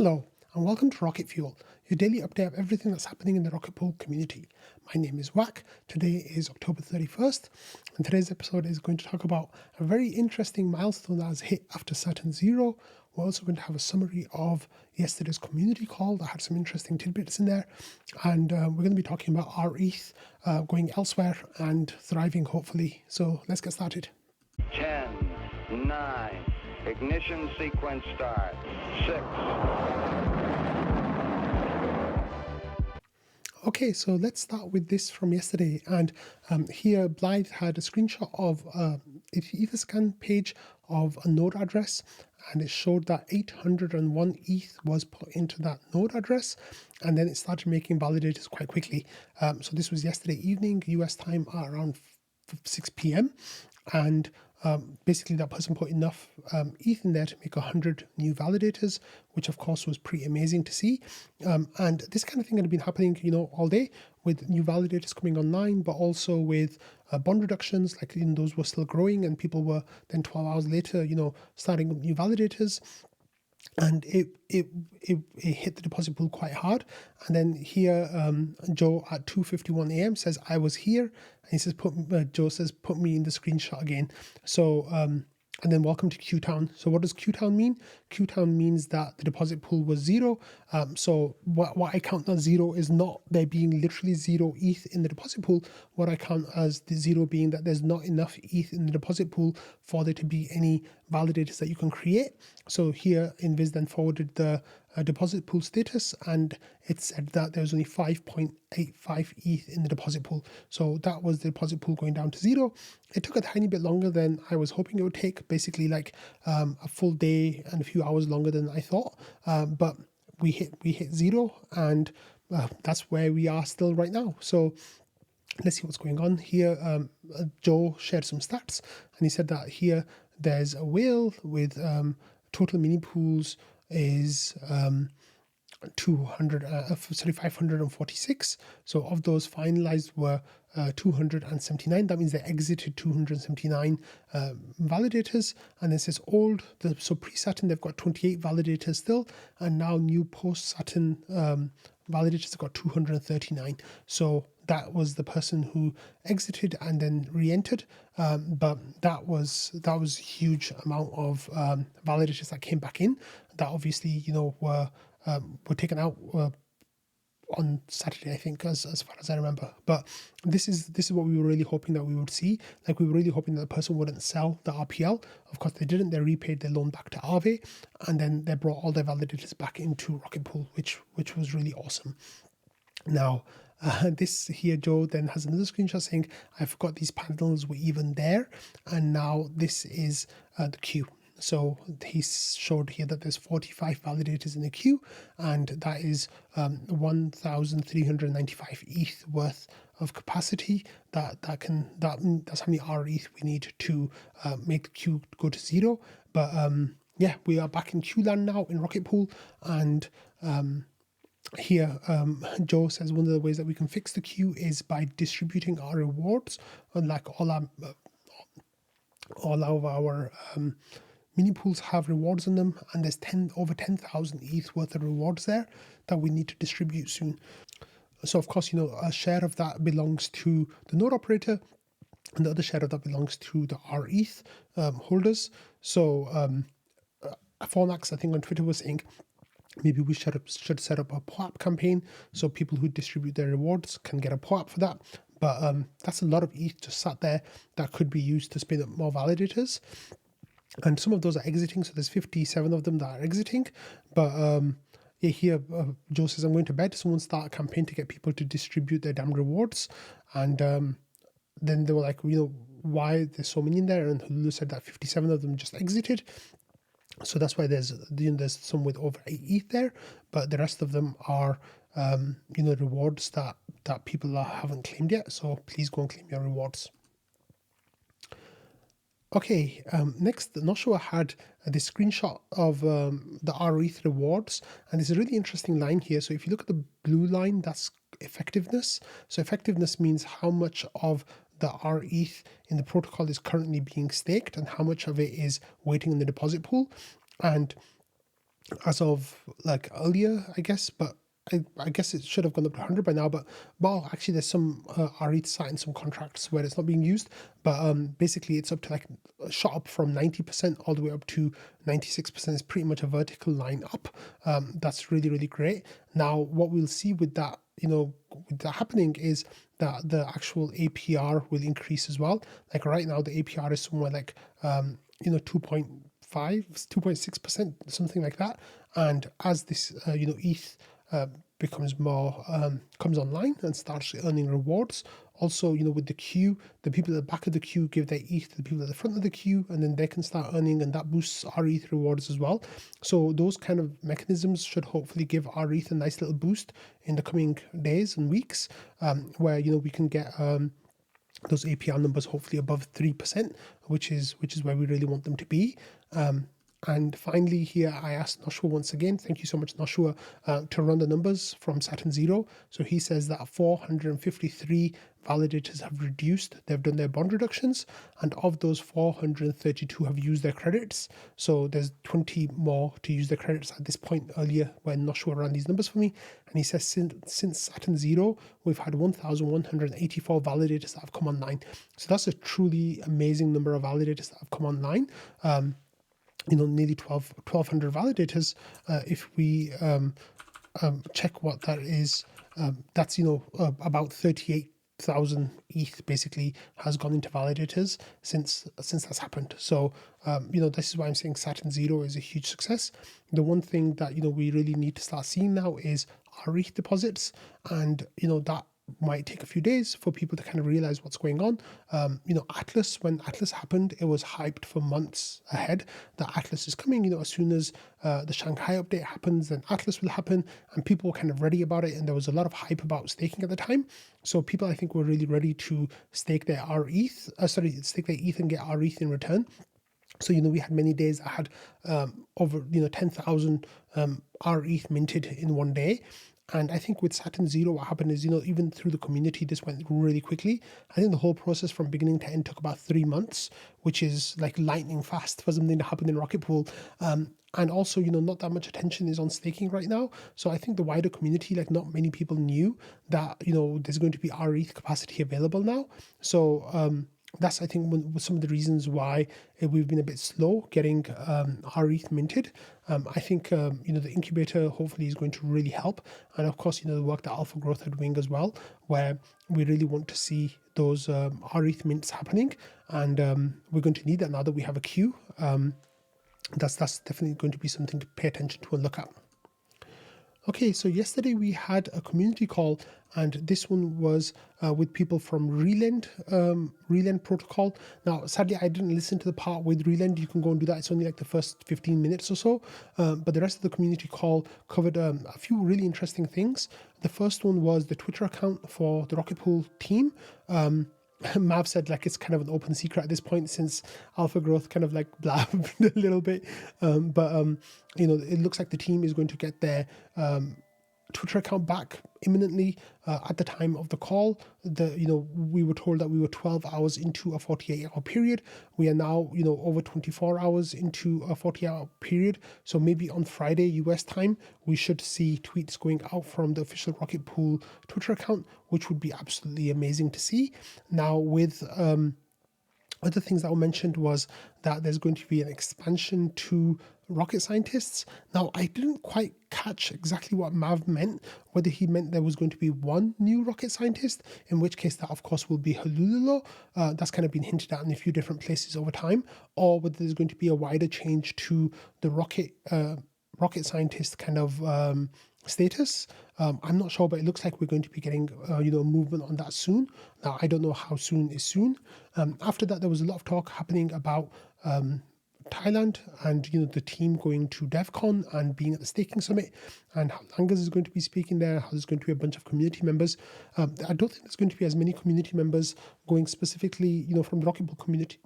Hello, and welcome to Rocket Fuel, your daily update of everything that's happening in the Rocket Pool community. My name is Wack. Today is October 31st, and today's episode is going to talk about a very interesting milestone that was hit after Saturn Zero. We're also going to have a summary of yesterday's community call that had some interesting tidbits in there, and we're going to be talking about rETH going elsewhere and thriving, hopefully. So let's get started. 10, 9, ignition sequence start, 6. Okay, so let's start with this from yesterday. And here, Blythe had a screenshot of an Etherscan page of a node address, and it showed that 801 ETH was put into that node address, and then it started making validators quite quickly. So this was yesterday evening, US time, at around 6 p.m. And basically that person put enough ETH in there to make 100 new validators, which of course was pretty amazing to see. And this kind of thing had been happening, all day, with new validators coming online, but also with bond reductions, like those were still growing, and people were then 12 hours later, starting new validators. And it hit the deposit pool quite hard. And then here, Joe at 2:51 a.m. says, "I was here." And he says, Joe says, "Put me in the screenshot again." So, and then welcome to Q-Town. So what does Q-Town mean? Q-Town means that the deposit pool was zero. So what I count as zero is not there being literally zero ETH in the deposit pool. What I count as the zero being that there's not enough ETH in the deposit pool for there to be any validators that you can create. So here, Invis then forwarded the deposit pool status, and it said that there was only 5.85 ETH in the deposit pool. So that was the deposit pool going down to zero. It took a tiny bit longer than I was hoping it would take, basically like a full day and a few hours longer than I thought. But we hit zero, and that's where we are still right now. So let's see what's going on here. Joe shared some stats, and he said that here there's a whale with total mini pools is 546. So of those, finalized were 279. That means they exited 279 validators. And this is old. So pre-Saturn, they've got 28 validators still, and now new post-Saturn validators have got 239. So that was the person who exited and then re-entered. But that was a huge amount of validators that came back in. That obviously, were taken out on Saturday, I think, as far as I remember. But this is what we were really hoping that we would see. Like, we were really hoping that the person wouldn't sell the RPL. Of course, they didn't. They repaid their loan back to Aave, and then they brought all their validators back into Rocket Pool, which was really awesome. Now, this here, Joe then has another screenshot saying, "I forgot these panels were even there," and now this is the queue. So he showed here that there's 45 validators in the queue, and that is 1,395 ETH worth of capacity. That's how many rETH we need to make the queue go to zero. But yeah, we are back in queue land now in Rocket Pool, and here, Joe says one of the ways that we can fix the queue is by distributing our rewards, like all of our mini pools have rewards on them, and there's over 10,000 ETH worth of rewards there that we need to distribute soon. So of course, a share of that belongs to the node operator, and the other share of that belongs to the rETH holders. So Fornax, I think on Twitter, was saying maybe we should set up a POAP campaign so people who distribute their rewards can get a POAP for that. But that's a lot of ETH just sat there that could be used to spin up more validators. And some of those are exiting, so there's 57 of them that are exiting. But yeah, here Joe says, "I'm going to bed. Someone start a campaign to get people to distribute their damn rewards." And then they were like, why there's so many in there? And Hulu said that 57 of them just exited. So that's why there's some with over 8 ETH there, but the rest of them are rewards that people haven't claimed yet. So please go and claim your rewards. Okay, next, Noshua had this screenshot of the rETH rewards, and there's a really interesting line here. So if you look at the blue line, that's effectiveness. So effectiveness means how much of the rETH in the protocol is currently being staked and how much of it is waiting in the deposit pool. And as of like earlier, I guess, but I guess it should have gone up to 100 by now. But well, actually, there's some rETH site in some contracts where it's not being used. But basically, it's up to like shot up from 90% all the way up to 96%. It's pretty much a vertical line up. That's really, really great. Now, what we'll see with that, with that happening is that the actual APR will increase as well. Like right now, the APR is somewhere like 2.6%, something like that. And as this ETH becomes more comes online and starts earning rewards, also with the queue, the people at the back of the queue give their ETH to the people at the front of the queue, and then they can start earning, and that boosts our ETH rewards as well. So those kind of mechanisms should hopefully give our ETH a nice little boost in the coming days and weeks, where we can get those APR numbers hopefully above 3%, which is where we really want them to be. And finally here, I asked Noshua once again, thank you so much, Noshua, to run the numbers from Saturn 0. So he says that 453 validators have reduced, they've done their bond reductions, and of those 432 have used their credits. So there's 20 more to use their credits at this point earlier when Noshua ran these numbers for me. And he says since Saturn 0, we've had 1,184 validators that have come online. So that's a truly amazing number of validators that have come online. Nearly 1,200 validators. If we check what that is, that's about 38,000 ETH basically has gone into validators since that's happened. So this is why I'm saying Saturn 0 is a huge success. The one thing that we really need to start seeing now is our ETH deposits, and that might take a few days for people to kind of realize what's going on. Atlas, when Atlas happened, it was hyped for months ahead that Atlas is coming. As soon as the Shanghai update happens, then Atlas will happen, and people were kind of ready about it. And there was a lot of hype about staking at the time. So people, I think, were really ready to stake their stake their ETH and get rETH in return. So, we had many days that had over, 10,000 rETH minted in one day. And I think with Saturn 0, what happened is, even through the community, this went really quickly. I think the whole process from beginning to end took about 3 months, which is like lightning fast for something to happen in Rocket Pool. And also, not that much attention is on staking right now. So I think the wider community, like not many people knew that, there's going to be rETH capacity available now. So, that's, I think, some of the reasons why we've been a bit slow getting rETH minted. I think, the incubator hopefully is going to really help. And of course, the work that Alpha Growth are doing as well, where we really want to see those rETH mints happening. And we're going to need that now that we have a queue. That's definitely going to be something to pay attention to and look at. Okay, so yesterday we had a community call, and this one was with people from Relend protocol. Now, sadly, I didn't listen to the part with Relend. You can go and do that. It's only like the first 15 minutes or so. But the rest of the community call covered a few really interesting things. The first one was the Twitter account for the Rocket Pool team. Mav said like it's kind of an open secret at this point since Alpha Growth kind of like blabbed a little bit. It looks like the team is going to get their Twitter account back imminently. At the time of the call, we were told that we were 12 hours into a 48-hour period. We are now, over 24 hours into a 48-hour period. So maybe on Friday, US time, we should see tweets going out from the official Rocket Pool Twitter account, which would be absolutely amazing to see. Now with other things that were mentioned was that there's going to be an expansion to rocket scientists. Now, I didn't quite catch exactly what Mav meant, whether he meant there was going to be one new rocket scientist, in which case that, of course, will be Halululo. That's kind of been hinted at in a few different places over time, or whether there's going to be a wider change to the rocket scientist kind of status. I'm not sure, but it looks like we're going to be getting movement on that soon. Now, I don't know how soon is soon. After that, there was a lot of talk happening about Thailand and the team going to DevCon and being at the staking summit, and how Langas is going to be speaking there, how there's going to be a bunch of community members. I don't think there's going to be as many community members going specifically from the Rocket Pool community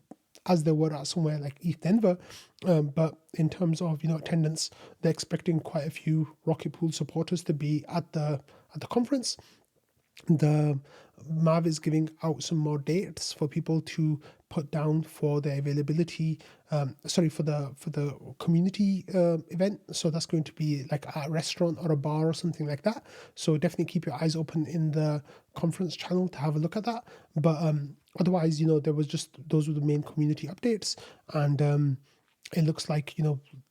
as there were at somewhere like ETH Denver, but in terms of attendance, they're expecting quite a few Rocket Pool supporters to be at the conference. The Mav is giving out some more dates for people to put down for the availability, for the community event. So that's going to be like a restaurant or a bar or something like that. So definitely keep your eyes open in the conference channel to have a look at that. But otherwise, there was just, those were the main community updates. And it looks like,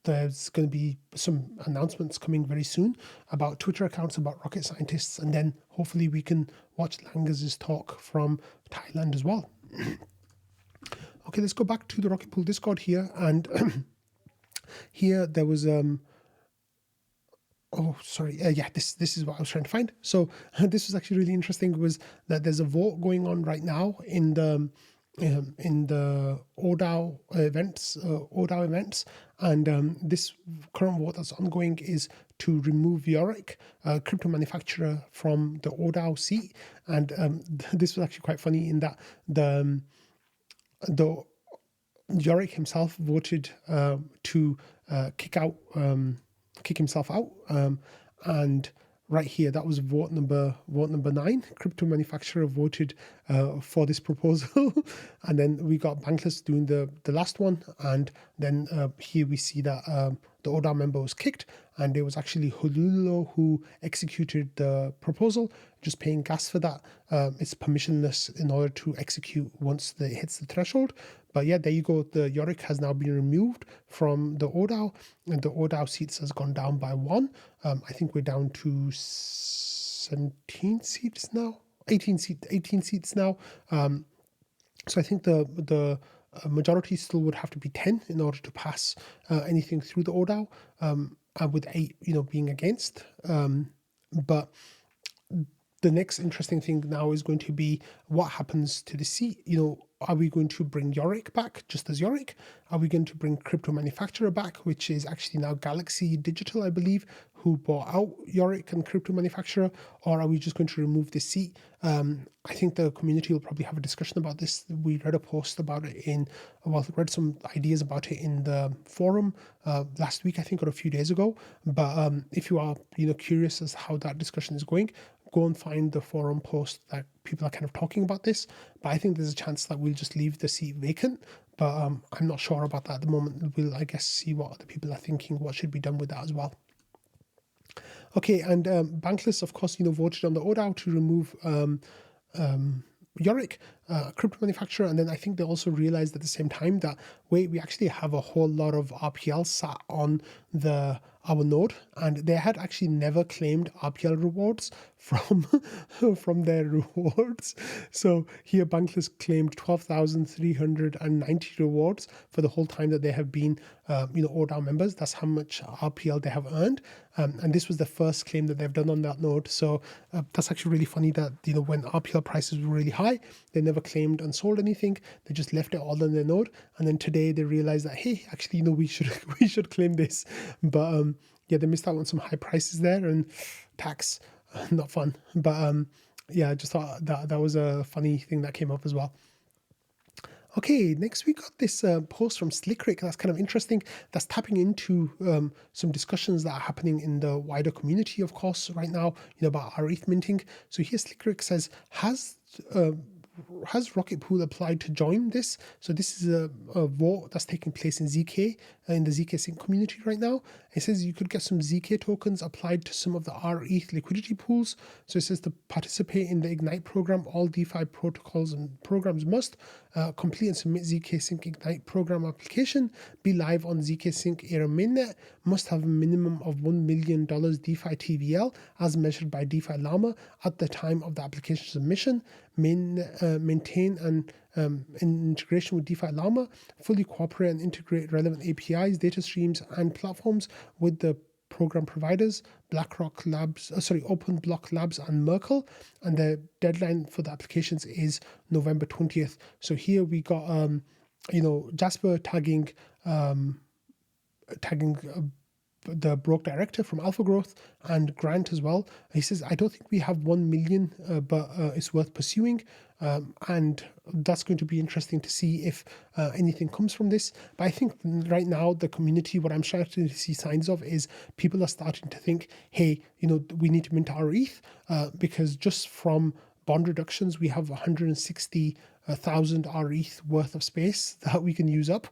there's going to be some announcements coming very soon about Twitter accounts, about rocket scientists, and then hopefully we can watch Langaz's talk from Thailand as well. Okay, let's go back to the Rocket Pool Discord here, and here there was this is what I was trying to find. So this was actually really interesting, was that there's a vote going on right now in the ODAO events, and this current vote that's ongoing is to remove Yorick, a crypto manufacturer, from the ODAO seat. And this was actually quite funny in that the Yorick himself voted to kick himself out, and right here, that was vote number 9. Crypto manufacturer voted for this proposal, and then we got Bankless doing the last one, and then here we see that the ODA member was kicked, and it was actually Hululo who executed the proposal, just paying gas for that. It's permissionless in order to execute once it hits the threshold. But yeah, there you go. The Yorick has now been removed from the ODAO, and the ODAO seats has gone down by 1. I think we're down to 17 seats now, 18 seats now. So I think the majority still would have to be 10 in order to pass anything through the ODAO, with 8, being against. But the next interesting thing now is going to be what happens to the seat. Are we going to bring Yorick back just as Yorick? Are we going to bring crypto manufacturer back, which is actually now Galaxy Digital, I believe, who bought out Yorick and crypto manufacturer? Or are we just going to remove the seat? I think the community will probably have a discussion about this. We read a post about it read some ideas about it in the forum last week, I think, or a few days ago. But if you are, curious as to how that discussion is going, go and find the forum post that people are kind of talking about this. But I think there's a chance that we'll just leave the seat vacant. But I'm not sure about that at the moment. We'll, I guess, see what other people are thinking, what should be done with that as well. Okay, and Bankless, of course, voted on the ODAO to remove Yorick, crypto manufacturer, and then I think they also realized at the same time that, wait, we actually have a whole lot of RPL sat on our node, and they had actually never claimed RPL rewards from their rewards. So here Bankless claimed 12,390 rewards for the whole time that they have been ODAO members. That's how much RPL they have earned, and this was the first claim that they've done on that node. So that's actually really funny that when RPL prices were really high, they never claimed and sold anything. They just left it all on their node, and then today they realized that, hey, actually, we should claim this. But yeah, they missed out on some high prices there, and tax, not fun. But yeah, I just thought that was a funny thing that came up as well. Okay, next we got this post from Slickrick that's kind of interesting. That's tapping into some discussions that are happening in the wider community, of course, right now, about rETH minting. So here Slickrick says, has Rocket Pool applied to join this? So this is a vote that's taking place in ZK, in the ZKSync community right now. It says you could get some ZK tokens applied to some of the rETH liquidity pools. So it says to participate in the Ignite program, all DeFi protocols and programs must complete and submit ZKSync Ignite program application, be live on ZKSync Era mainnet, must have a minimum of $1 million DeFi TVL as measured by DeFi Llama at the time of the application submission, maintain and in integration with DeFi Llama, fully cooperate and integrate relevant APIs, data streams, and platforms with the program providers, Open Block Labs and Merkle, and the deadline for the applications is November 20th. So here we got Jasper tagging the Broke Director from Alpha Growth, and Grant as well. He says, I don't think we have 1 million, but it's worth pursuing. And that's going to be interesting to see if anything comes from this. But I think right now, the community, what I'm starting to see signs of is people are starting to think, hey, we need to mint our ETH, because just from bond reductions, we have 160 1,000 rETH worth of space that we can use up.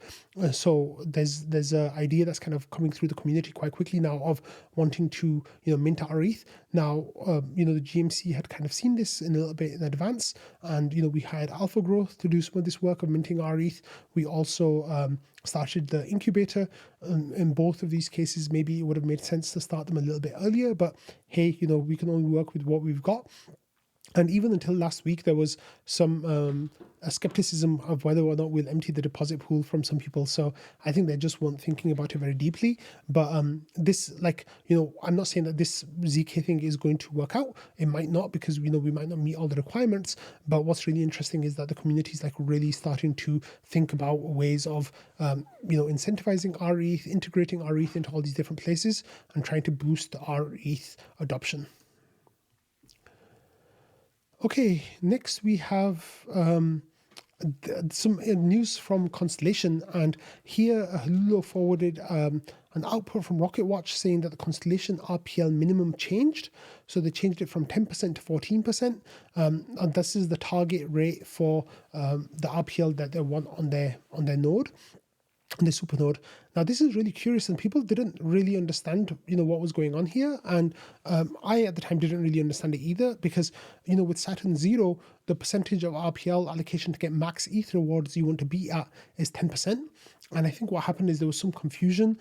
So there's a idea that's kind of coming through the community quite quickly now of wanting to mint rETH. Now the GMC had kind of seen this in a little bit in advance, and we hired Alpha Growth to do some of this work of minting rETH. We also started the incubator. In both of these cases, maybe it would have made sense to start them a little bit earlier, but hey, we can only work with what we've got. And even until last week, there was some skepticism of whether or not we'll empty the deposit pool from some people. So I think they just weren't thinking about it very deeply. But this, I'm not saying that this ZK thing is going to work out. It might not, because we might not meet all the requirements. But what's really interesting is that the community is really starting to think about ways of incentivizing rETH, integrating rETH into all these different places, and trying to boost rETH adoption. Okay, next we have some news from Constellation, and here Hululo forwarded an output from RocketWatch saying that the Constellation RPL minimum changed. So they changed it from 10% to 14%, and this is the target rate for the RPL that they want on their node, on the supernode. Now this is really curious, and people didn't really understand what was going on here, and I at the time didn't really understand it either, because with Saturn 0, the percentage of RPL allocation to get max ETH rewards you want to be at is 10%, and I think what happened is there was some confusion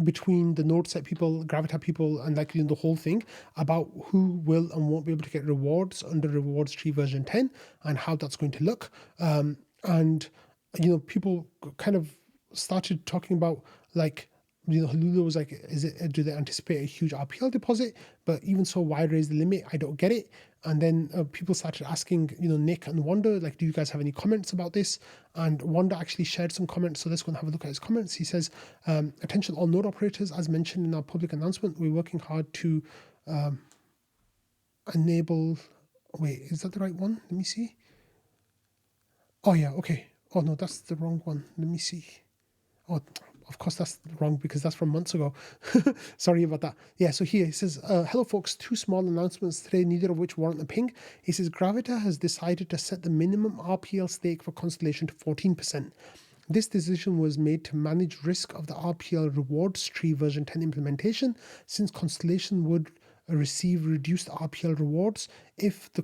between the node set people, Gravita people, and the whole thing about who will and won't be able to get rewards under rewards tree version 10 and how that's going to look. And people kind of started talking about Hululo was like, do they anticipate a huge RPL deposit? But even so, why raise the limit? I don't get it. And then people started asking, Nick and Wanda, do you guys have any comments about this? And Wanda actually shared some comments. So let's go and have a look at his comments. He says, attention all node operators, as mentioned in our public announcement, we're working hard to enable, wait, is that the right one? Let me see. Oh yeah, okay. Oh no, that's the wrong one. Let me see. Oh, of course that's wrong because that's from months ago. Sorry about that. Yeah, so here he says, hello folks, 2 small announcements today, neither of which warrant a ping. He says, Gravita has decided to set the minimum RPL stake for Constellation to 14%. This decision was made to manage risk of the RPL rewards tree version 10 implementation, since Constellation would receive reduced RPL rewards if the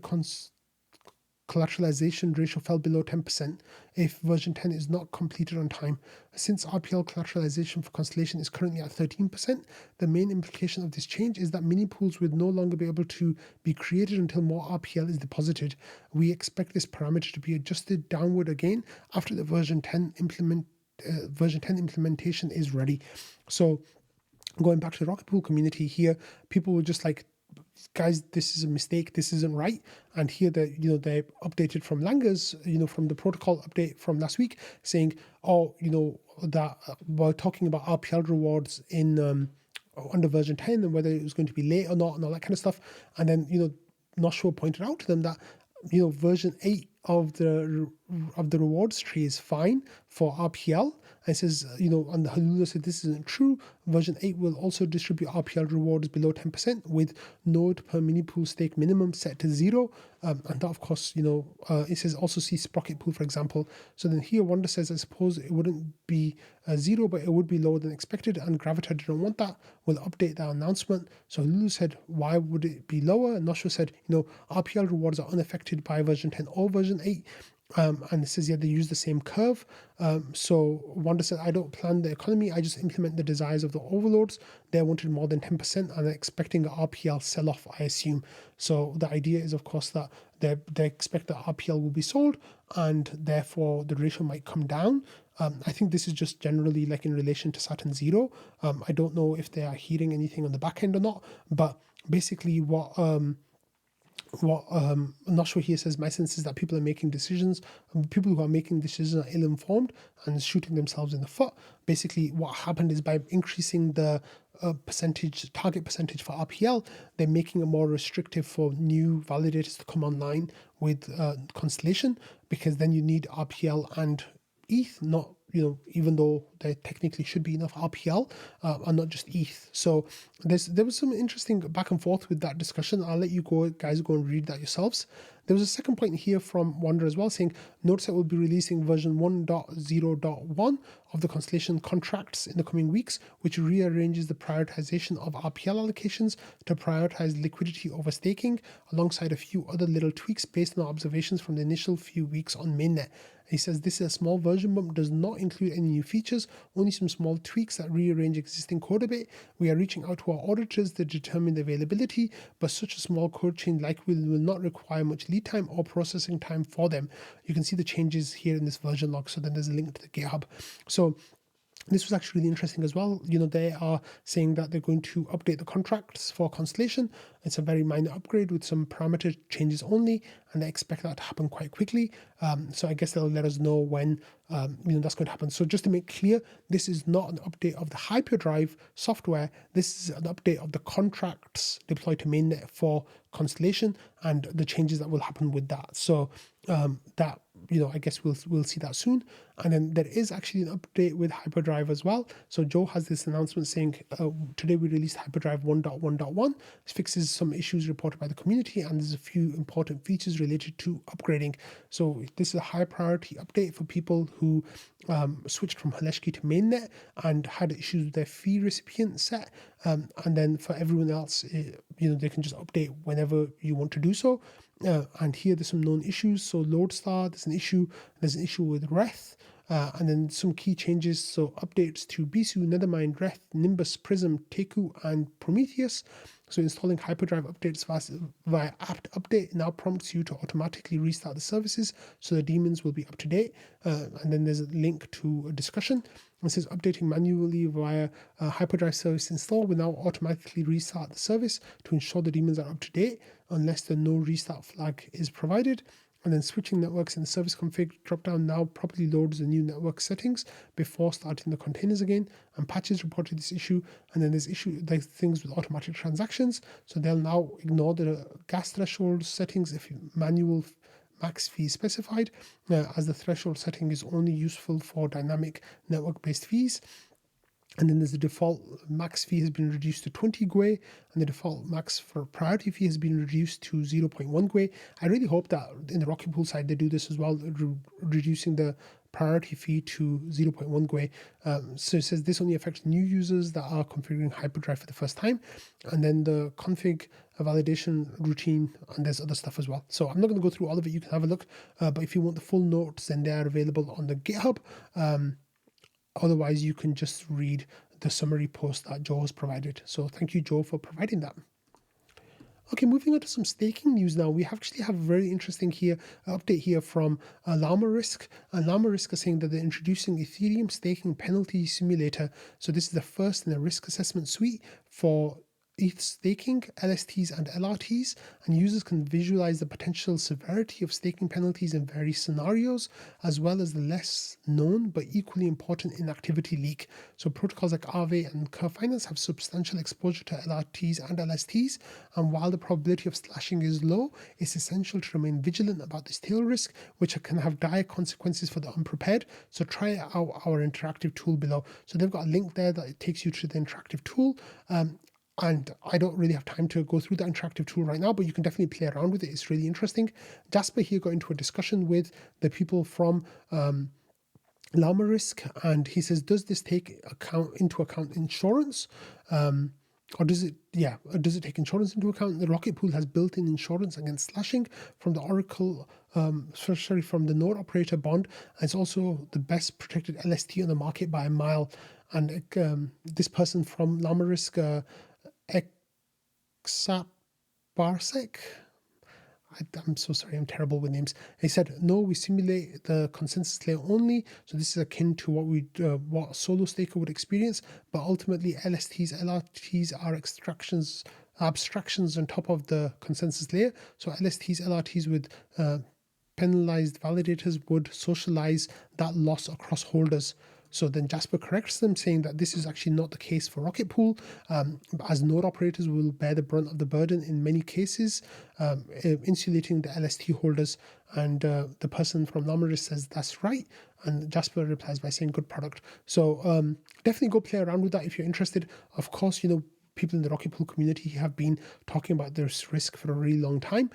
collateralization ratio fell below 10% if version 10 is not completed on time. Since RPL collateralization for Constellation is currently at 13%, the main implication of this change is that mini pools will no longer be able to be created until more RPL is deposited. We expect this parameter to be adjusted downward again after the version 10 implementation is ready. So going back to the Rocket Pool community here, people were just like, guys, this is a mistake, this isn't right. And here they updated from Langers, from the protocol update from last week, saying, that we're talking about RPL rewards in under version 10 and whether it was going to be late or not and all that kind of stuff. And then Noshua pointed out to them that version 8 of the rewards tree is fine for RPL. And says, and Hululo said this isn't true. Version 8 will also distribute RPL rewards below 10% with node per mini pool stake minimum set to 0. And that, of course, it says also see Sprocket Pool, for example. So then here Wanda says, I suppose it wouldn't be 0, but it would be lower than expected. And Gravita didn't want that. We'll update that announcement. So Hululo said, why would it be lower? And Noshua said, RPL rewards are unaffected by version 10 or version 8. And it says, yeah, they use the same curve. So Wanda said, I don't plan the economy, I just implement the desires of the overlords. They wanted more than 10% and they're expecting an RPL sell-off, I assume. So the idea is, of course, that they expect that RPL will be sold and therefore the ratio might come down. I think this is just generally in relation to Saturn 0. I don't know if they are hearing anything on the back end or not, but basically what I'm not sure here says, my sense is that people are making decisions. People who are making decisions are ill-informed and shooting themselves in the foot. Basically, what happened is by increasing the target percentage for RPL, they're making it more restrictive for new validators to come online with Constellation, because then you need RPL and ETH, not even though there technically should be enough RPL and not just ETH. So there was some interesting back and forth with that discussion. I'll let you guys go and read that yourselves. There was a second point here from Wander as well, saying NodeSet will be releasing version 1.0.1 of the Constellation contracts in the coming weeks, which rearranges the prioritization of RPL allocations to prioritize liquidity over staking, alongside a few other little tweaks based on our observations from the initial few weeks on mainnet. He says this is a small version bump, does not include any new features, only some small tweaks that rearrange existing code a bit. We are reaching out to our auditors to determine the availability, but such a small code change likely will not require much lead time or processing time for them. You can see the changes here in this version log, so then there's a link to the GitHub. So this was actually really interesting as well. They are saying that they're going to update the contracts for Constellation. It's a very minor upgrade with some parameter changes only, and I expect that to happen quite quickly. So I guess they'll let us know when that's going to happen. So just to make clear, this is not an update of the hyperdrive software. This is an update of the contracts deployed to mainnet for Constellation and the changes that will happen with that. So that I guess we'll see that soon. And then there is actually an update with Hyperdrive as well. So Joe has this announcement saying today we released Hyperdrive 1.1.1. This fixes some issues reported by the community, and there's a few important features related to upgrading. So this is a high priority update for people who switched from Haleshki to mainnet and had issues with their fee recipient set. And then for everyone else, they can just update whenever you want to do so. And here there's some known issues. So Lodestar, there's an issue with rETH. And then some key changes, so updates to Bisu, Nethermind, rETH, Nimbus, Prism, Teku, and Prometheus. So installing Hyperdrive updates via apt update now prompts you to automatically restart the services, so the daemons will be up to date. And then there's a link to a discussion. It says updating manually via Hyperdrive service install will now automatically restart the service to ensure the daemons are up to date unless the no restart flag is provided. And then switching networks in the service config dropdown now properly loads the new network settings before starting the containers again. And patches reported this issue. And then there's things with automatic transactions. So they'll now ignore the gas threshold settings if manual max fee is specified, as the threshold setting is only useful for dynamic network-based fees. And then there's the default max fee has been reduced to 20 GUI, and the default max for priority fee has been reduced to 0.1 GUI. I really hope that in the Rocket Pool side they do this as well, reducing the priority fee to 0.1 GUI. So it says this only affects new users that are configuring Hyperdrive for the first time. And then the config validation routine, and there's other stuff as well. So I'm not going to go through all of it. You can have a look. But if you want the full notes, then they are available on the GitHub. Otherwise, you can just read the summary post that Joe has provided. So thank you, Joe, for providing that. Okay, moving on to some staking news now. We actually have a very interesting update here from Llama Risk. And Llama Risk is saying that they're introducing Ethereum staking penalty simulator. So this is the first in the risk assessment suite for ETH staking, LSTs and LRTs, and users can visualize the potential severity of staking penalties in various scenarios, as well as the less known but equally important inactivity leak. So protocols like Aave and Curve Finance have substantial exposure to LRTs and LSTs, and while the probability of slashing is low, it's essential to remain vigilant about this tail risk, which can have dire consequences for the unprepared. So try out our interactive tool below. So they've got a link there that takes you to the interactive tool. And I don't really have time to go through the interactive tool right now, but you can definitely play around with it. It's really interesting. Jasper here got into a discussion with the people from Llama Risk, and he says, does this take into account insurance? Or does it take insurance into account? The Rocket Pool has built-in insurance against slashing from the Oracle, from the node operator bond. And it's also the best protected LST on the market by a mile. And this person from Llama Risk, Exaparsec, I'm so sorry, I'm terrible with names. He said, no, we simulate the consensus layer only. So this is akin to what a solo staker would experience. But ultimately, LSTs, LRTs are abstractions on top of the consensus layer. So LSTs, LRTs with penalized validators would socialize that loss across holders. So then Jasper corrects them, saying that this is actually not the case for Rocket Pool, as node operators will bear the brunt of the burden in many cases, insulating the LST holders. And the person from Llama says that's right. And Jasper replies by saying good product. So definitely go play around with that if you're interested. Of course, people in the Rocket Pool community have been talking about this risk for a really long time.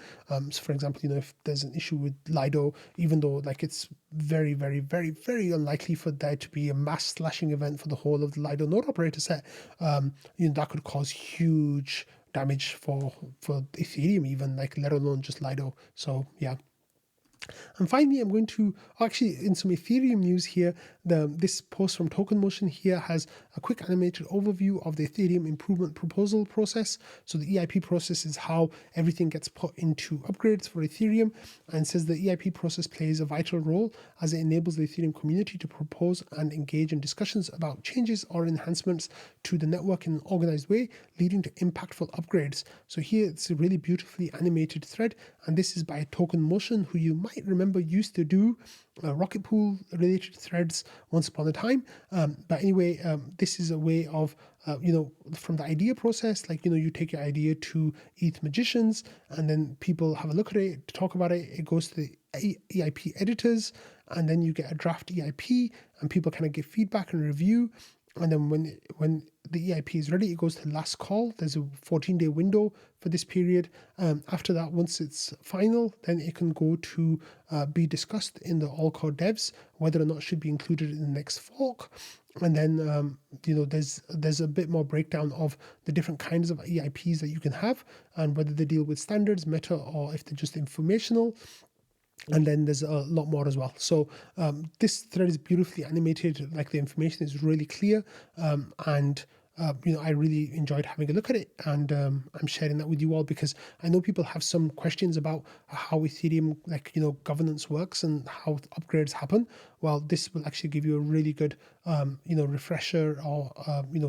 So for example, if there's an issue with Lido, even though like it's very, very, very, very unlikely for there to be a mass slashing event for the whole of the Lido node operator set, that could cause huge damage for Ethereum even, like let alone just Lido. So yeah. And finally, I'm going to actually, in some Ethereum news here, this post from Token Motion here has a quick animated overview of the Ethereum improvement proposal process. So the EIP process is how everything gets put into upgrades for Ethereum, and says the EIP process plays a vital role as it enables the Ethereum community to propose and engage in discussions about changes or enhancements to the network in an organized way, leading to impactful upgrades. So here it's a really beautifully animated thread, and this is by Token Motion, who you might remember used to do Rocket Pool related threads once upon a time. But anyway, this is a way of, from the idea process, like, you take your idea to ETH magicians, and then people have a look at it, talk about it. It goes to the EIP editors, and then you get a draft EIP, and people kind of give feedback and review. And then when the EIP is ready, it goes to last call. There's a 14-day window for this period. After that, once it's final, then it can go to be discussed in the all core devs, whether or not it should be included in the next fork. And then, there's a bit more breakdown of the different kinds of EIPs that you can have, and whether they deal with standards, meta, or if they're just informational. And then there's a lot more as well. So this thread is beautifully animated. Like, the information is really clear, and I really enjoyed having a look at it, and I'm sharing that with you all because I know people have some questions about how Ethereum, governance works and how upgrades happen. Well, this will actually give you a really good, refresher, or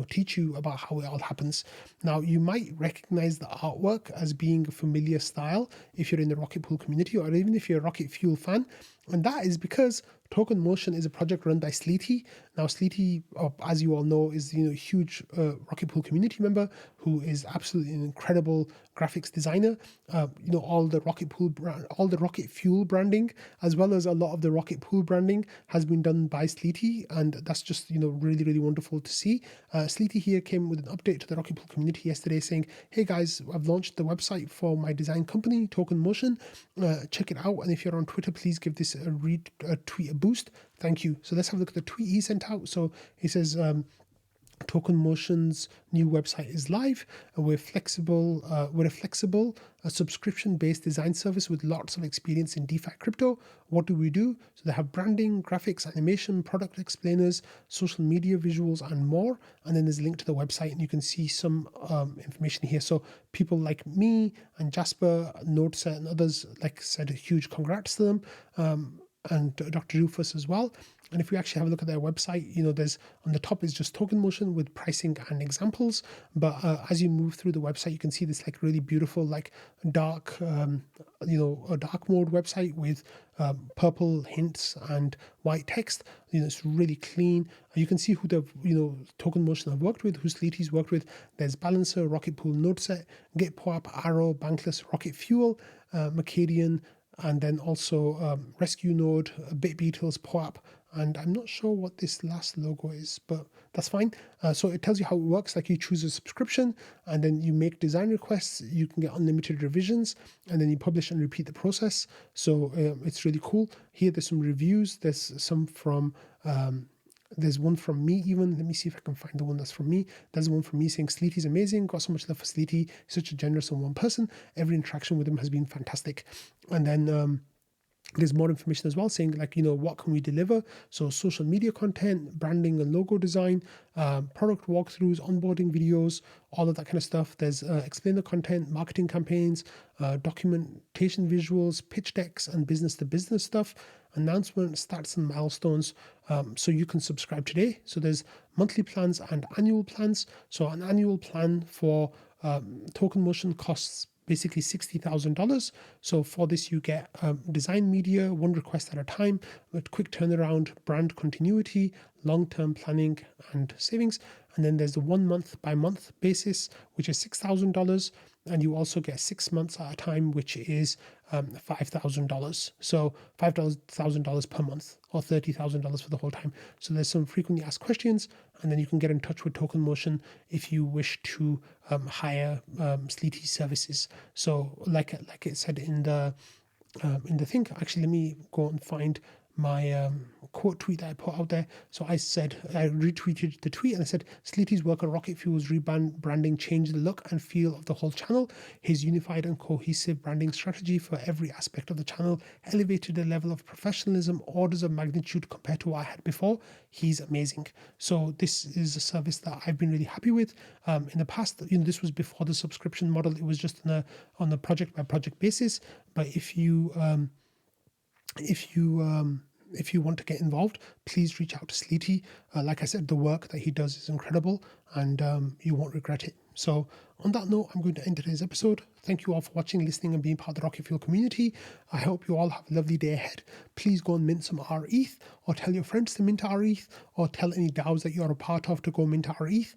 teach you about how it all happens. Now, you might recognize the artwork as being a familiar style if you're in the Rocket Pool community, or even if you're a Rocket Fuel fan, and that is because Token Motion is a project run by Sleety. Now, Sleety, as you all know, is a huge Rocket Pool community member who is absolutely an incredible graphics designer. All the Rocket Pool all the Rocket Fuel branding, as well as a lot of the Rocket Pool branding, has been done by Sleety, and that's just really, really wonderful to see. Sleety here came with an update to the Rocket Pool community yesterday, saying, "Hey guys, I've launched the website for my design company, Token Motion. Check it out, and if you're on Twitter, please give this a tweet a boost. Thank you." So let's have a look at the tweet he sent out. So he says, Token Motion's new website is live. We're a flexible, subscription-based design service with lots of experience in DeFi crypto. What do we do? So they have branding, graphics, animation, product explainers, social media visuals, and more. And then there's a link to the website, and you can see some information here. So people like me and Jasper, Noteset, and others, said a huge congrats to them. And Dr. Rufus as well. And if we actually have a look at their website, there's on the top is just Token Motion with pricing and examples. But as you move through the website, you can see this really beautiful, dark, a dark mode website with purple hints and white text. It's really clean. You can see who they've, Token Motion have worked with, who Sleety's worked with. There's Balancer, Rocket Pool, Noteset, GitPoap, Arrow, Bankless, Rocket Fuel, Mercadian, and then also Rescue Node, BitBeatles, POAP, and I'm not sure what this last logo is, but that's fine. So it tells you how it works. You choose a subscription, and then you make design requests. You can get unlimited revisions, and then you publish and repeat the process. So it's really cool. Here, there's some reviews. There's some from... there's one from me even. Let me see if I can find the one that's from me. There's one from me saying, "Sleety's amazing. Got so much love for Sleety. He's such a generous and warm person. Every interaction with him has been fantastic." And then there's more information as well saying, what can we deliver? So social media content, branding and logo design, product walkthroughs, onboarding videos, all of that kind of stuff. There's explainer content, marketing campaigns, documentation visuals, pitch decks, and business-to-business stuff, announcements, stats, and milestones. So you can subscribe today. So there's monthly plans and annual plans. So an annual plan for Token Motion costs basically $60,000. So for this, you get design media, one request at a time, with quick turnaround, brand continuity, long-term planning and savings. And then there's the 1 month by month basis, which is $6,000. And you also get 6 months at a time, which is $5,000. So $5,000 per month, or $30,000 for the whole time. So there's some frequently asked questions, and then you can get in touch with Token Motion if you wish to hire Sleety services. So like it said in the thing, actually, let me go and find my quote tweet that I put out there. So I retweeted the tweet and I said, Sleety's work on Rocket Fuel's rebranding changed the look and feel of the whole channel. His unified and cohesive branding strategy for every aspect of the channel elevated the level of professionalism orders of magnitude compared to what I had before. He's amazing. So this is a service that I've been really happy with. In the past, this was before the subscription model. It was just on a project by project basis. But if you want to get involved, please reach out to Sleety. Like I said, the work that he does is incredible, and you won't regret it. So on that note, I'm going to end today's episode. Thank you all for watching, listening, and being part of the Rocket Fuel community. I hope you all have a lovely day ahead. Please go and mint some rETH, or tell your friends to mint rETH, or tell any DAOs that you're a part of to go mint rETH.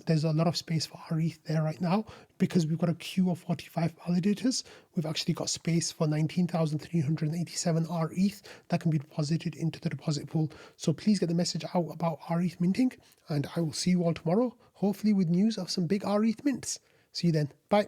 There's a lot of space for rETH there right now. Because we've got a queue of 45 validators, we've actually got space for 19,387 rETH that can be deposited into the deposit pool. So please get the message out about rETH minting, and I will see you all tomorrow, hopefully with news of some big rETH mints. See you then. Bye.